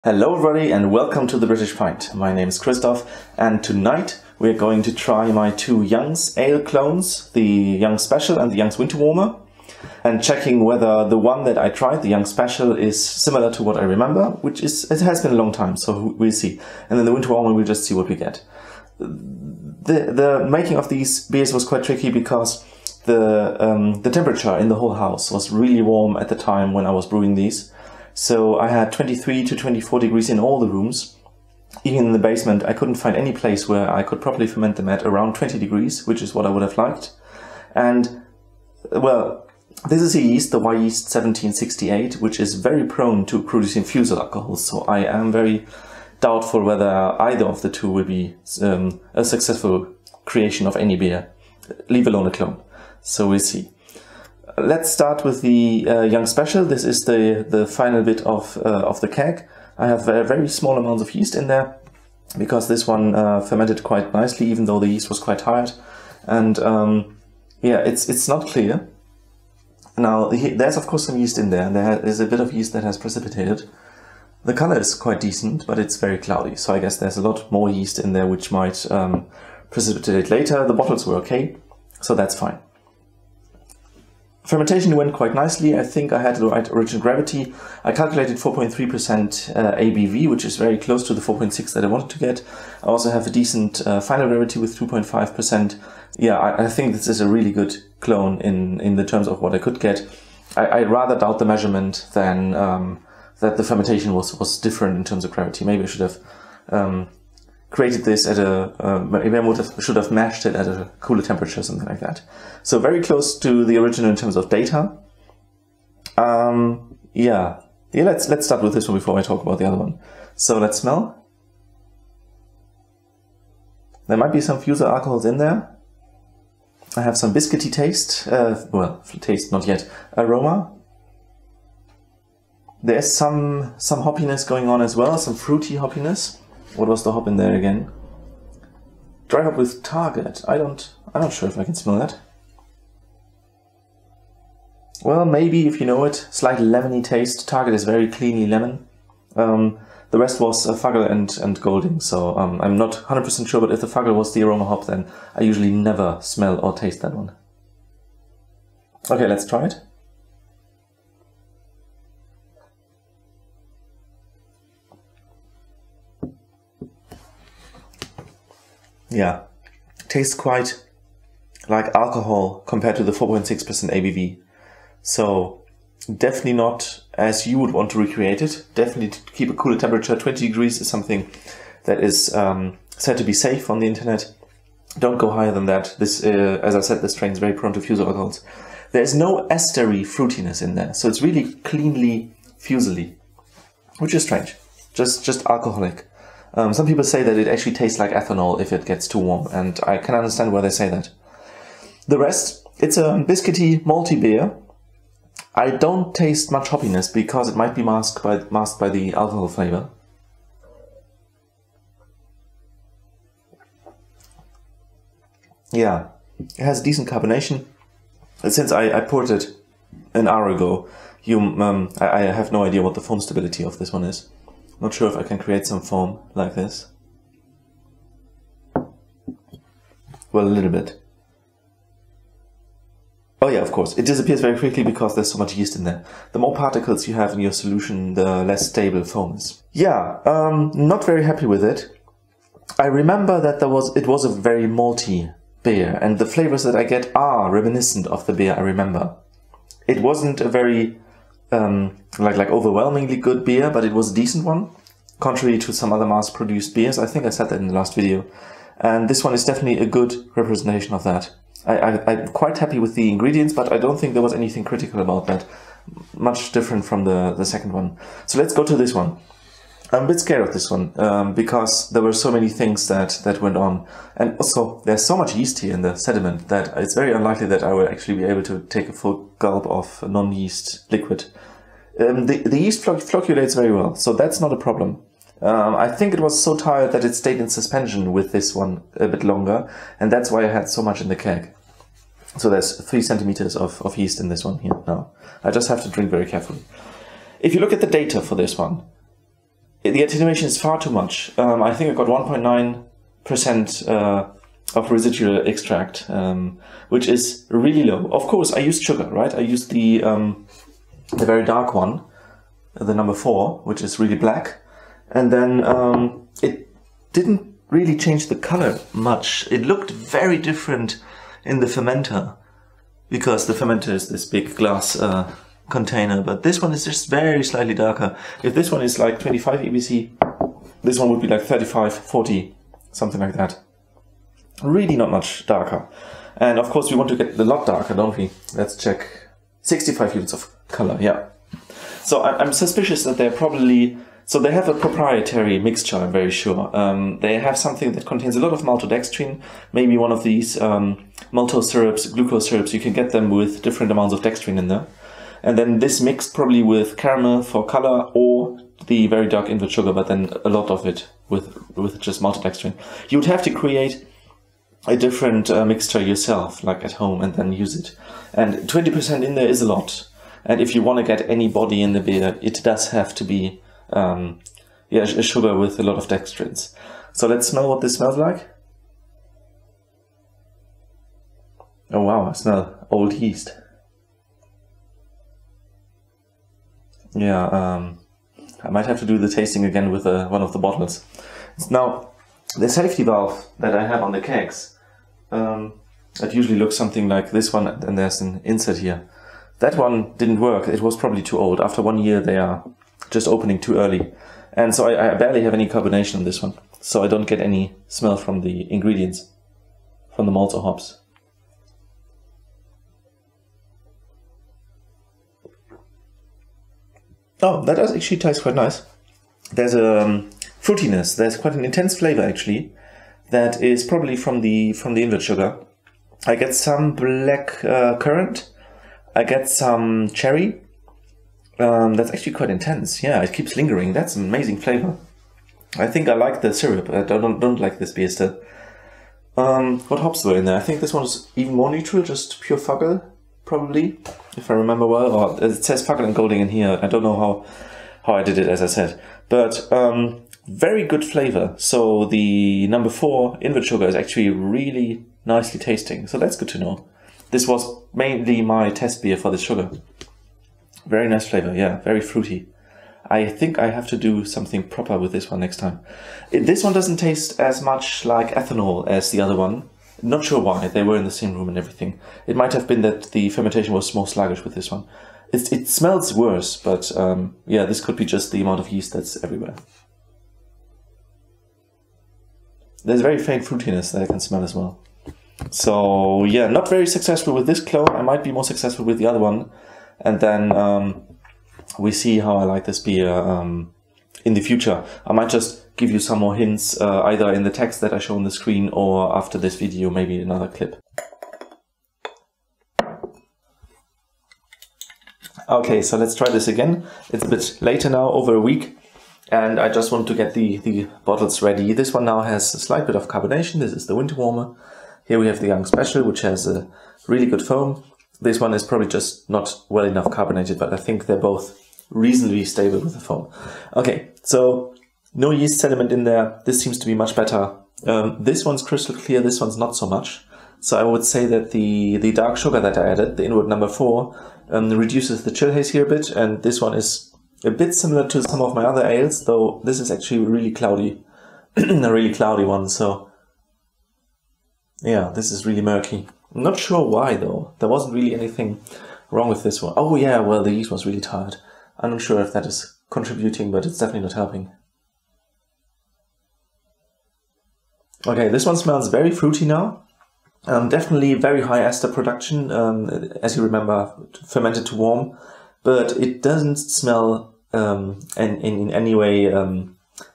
Hello everybody and welcome to the British Pint. My name is Christoph and tonight we're going to try my two Young's Ale clones, the Young's Special and the Young's Winter Warmer, and checking whether the one that I tried, the Young's Special, is similar to what I remember, which is, it has been a long time, so we'll see. And then the Winter Warmer, we'll just see what we get. The making of these beers was quite tricky because the temperature in the whole house was really warm at the time when I was brewing these. So I had 23 to 24 degrees in all the rooms. Even in the basement, I couldn't find any place where I could properly ferment them at around 20 degrees, which is what I would have liked. And, well, this is a yeast, the Y yeast 1768, which is very prone to producing fusel alcohols. So I am very doubtful whether either of the two will be a successful creation of any beer, leave alone a clone. So we'll see. Let's start with the Young's Special. This is the final bit of the keg. I have very small amounts of yeast in there because this one fermented quite nicely, even though the yeast was quite tired. And yeah, it's not clear. Now there's of course some yeast in there, and there is a bit of yeast that has precipitated. The color is quite decent, but it's very cloudy. So I guess there's a lot more yeast in there which might precipitate later. The bottles were okay, so that's fine. Fermentation went quite nicely. I think I had the right origin gravity. I calculated 4.3% ABV, which is very close to the 4.6 that I wanted to get. I also have a decent final gravity with 2.5%. Yeah, I think this is a really good clone in the terms of what I could get. I rather doubt the measurement than that the fermentation was different in terms of gravity. Maybe I should have created this at maybe I should have mashed it at a cooler temperature, something like that. So very close to the original in terms of data. Yeah, let's start with this one before I talk about the other one. So let's smell. There might be some fusel alcohols in there. I have some biscuity taste, well, taste not yet, aroma. There's some hoppiness going on as well, some fruity hoppiness. What was the hop in there again? Dry hop with Target. I'm not sure if I can smell that. Well, maybe if you know it. Slightly lemony taste. Target is very cleanly lemon. The rest was Fuggle and Golding, so I'm not 100% sure, but if the Fuggle was the aroma hop, then I usually never smell or taste that one. Okay, let's try it. Yeah, tastes quite like alcohol compared to the 4.6% ABV. So definitely not as you would want to recreate it. Definitely to keep a cooler temperature. 20 degrees is something that is said to be safe on the internet. Don't go higher than that. This, as I said, this strain is very prone to fusel alcohols. There's no estery fruitiness in there, so it's really cleanly fusely, which is strange. Just alcoholic. Some people say that it actually tastes like ethanol if it gets too warm, and I can understand why they say that. The rest, it's a biscuity, malty beer. I don't taste much hoppiness because it might be masked by the alcohol flavor. Yeah, it has decent carbonation. Since I poured it an hour ago, I have no idea what the foam stability of this one is. Not sure if I can create some foam like this. Well, a little bit. Oh yeah, of course. It disappears very quickly because there's so much yeast in there. The more particles you have in your solution, the less stable foam is. Yeah, not very happy with it. I remember that it was a very malty beer, and the flavors that I get are reminiscent of the beer I remember. It wasn't a very like overwhelmingly good beer, but it was a decent one, contrary to some other mass-produced beers. I think I said that in the last video. And this one is definitely a good representation of that. I'm quite happy with the ingredients, but I don't think there was anything critical about that. Much different from the second one. So let's go to this one. I'm a bit scared of this one, because there were so many things that went on. And also, there's so much yeast here in the sediment that it's very unlikely that I will actually be able to take a full gulp of non-yeast liquid. The yeast flocculates very well, so that's not a problem. I think it was so tired that it stayed in suspension with this one a bit longer, and that's why I had so much in the keg. So there's 3 centimeters of yeast in this one here now. I just have to drink very carefully. If you look at the data for this one, the attenuation is far too much. I think I got 1.9% of residual extract, which is really low. Of course, I used sugar, right? I used the very dark one, the number 4, which is really black. And then it didn't really change the color much. It looked very different in the fermenter, because the fermenter is this big glass container, but this one is just very slightly darker. If this one is like 25 EBC, this one would be like 35, 40, something like that. Really not much darker. And of course we want to get a lot darker, don't we? Let's check. 65 units of color, yeah. So I'm suspicious that they're probably... So they have a proprietary mixture, I'm very sure. They have something that contains a lot of maltodextrin, maybe one of these maltose syrups, glucose syrups. You can get them with different amounts of dextrin in there. And then this mixed probably with caramel for color, or the very dark invert sugar, but then a lot of it with just maltodextrin. You would have to create a different mixture yourself, like at home, and then use it. And 20% in there is a lot. And if you want to get any body in the beer, it does have to be a sugar with a lot of dextrins. So let's smell what this smells like. Oh wow, I smell old yeast. Yeah, I might have to do the tasting again with one of the bottles. Now, the safety valve that I have on the kegs, it usually looks something like this one, and there's an insert here. That one didn't work. It was probably too old. After 1 year, they are just opening too early. And so I barely have any carbonation on this one. So I don't get any smell from the ingredients, from the malts or hops. Oh, that does actually taste quite nice. There's a fruitiness. There's quite an intense flavor actually. That is probably from the invert sugar. I get some black currant. I get some cherry. That's actually quite intense. Yeah, it keeps lingering. That's an amazing flavor. I think I like the syrup. I don't like this beer still. What hops were in there? I think this one's even more neutral, just pure Fuggle, probably, if I remember well. Or it says Fuggle and Golding in here. I don't know how I did it, as I said. But very good flavor. So the number 4 invert sugar is actually really nicely tasting. So that's good to know. This was mainly my test beer for the sugar. Very nice flavor, yeah, very fruity. I think I have to do something proper with this one next time. This one doesn't taste as much like ethanol as the other one. Not sure why, they were in the same room and everything. It might have been that the fermentation was more sluggish with this one. It smells worse, but yeah, this could be just the amount of yeast that's everywhere. There's very faint fruitiness that I can smell as well. So yeah, not very successful with this clone. I might be more successful with the other one. And then we see how I like this beer in the future. I might just give you some more hints, either in the text that I show on the screen or after this video, maybe another clip. Okay, so let's try this again. It's a bit later now, over a week, and I just want to get the bottles ready. This one now has a slight bit of carbonation. This is the winter warmer. Here we have the Young Special, which has a really good foam. This one is probably just not well enough carbonated, but I think they're both reasonably stable with the foam. Okay, so no yeast sediment in there. This seems to be much better. This one's crystal clear, this one's not so much. So I would say that the dark sugar that I added, the invert number 4, reduces the chill haze here a bit, and this one is a bit similar to some of my other ales, though this is actually really cloudy, a really cloudy one, so yeah, this is really murky. I'm not sure why though. There wasn't really anything wrong with this one. Oh yeah, well the yeast was really tired. I'm not sure if that is contributing, but it's definitely not helping. Okay, this one smells very fruity now. Definitely very high ester production, as you remember, fermented to warm. But it doesn't smell in any way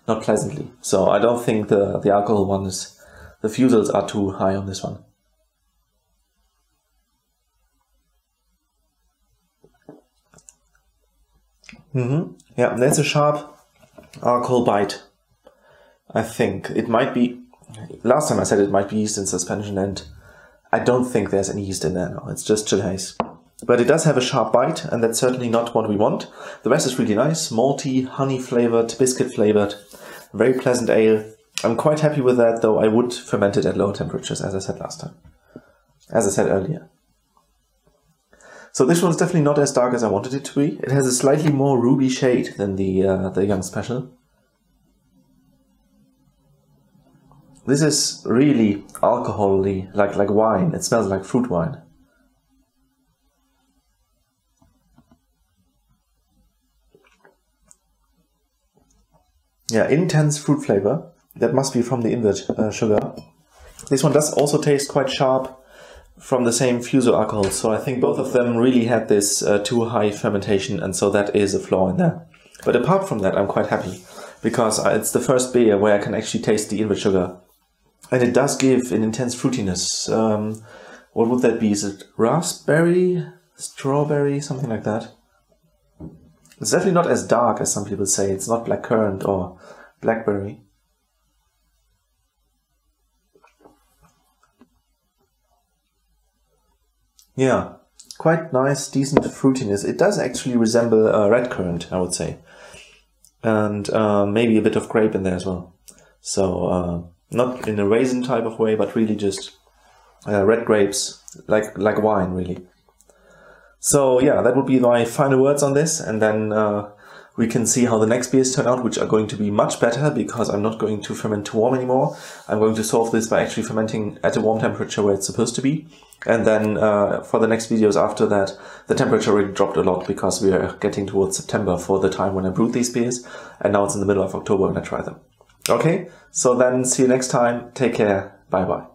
not pleasantly. So I don't think the alcohol one is, the fusels are too high on this one. Yeah, there's a sharp alcohol bite. I think it might be, last time I said it might be yeast in suspension, and I don't think there's any yeast in there now. It's just chill haze. but it does have a sharp bite, and that's certainly not what we want. The rest is really nice, malty, honey flavored, biscuit flavored, very pleasant ale. I'm quite happy with that, though I would ferment it at lower temperatures, as I said last time. As I said earlier. So this one's definitely not as dark as I wanted it to be. It has a slightly more ruby shade than the Young Special. This is really alcohol-y, like wine. It smells like fruit wine. Yeah, intense fruit flavor. That must be from the invert sugar. This one does also taste quite sharp from the same Fuso alcohol, so I think both of them really had this too high fermentation, and so that is a flaw in there. But apart from that, I'm quite happy, because it's the first beer where I can actually taste the invert sugar. And it does give an intense fruitiness. What would that be? Is it raspberry? Strawberry? Something like that. It's definitely not as dark as some people say. It's not blackcurrant or blackberry. Yeah, quite nice, decent fruitiness. It does actually resemble red currant, I would say. And maybe a bit of grape in there as well. So, not in a raisin type of way, but really just red grapes, like wine, really. So yeah, that would be my final words on this, and then we can see how the next beers turn out, which are going to be much better, because I'm not going to ferment too warm anymore. I'm going to solve this by actually fermenting at a warm temperature where it's supposed to be. And then for the next videos after that, the temperature already dropped a lot, because we are getting towards September for the time when I brewed these beers, and now it's in the middle of October when I try them. Okay, so then see you next time. Take care. Bye bye.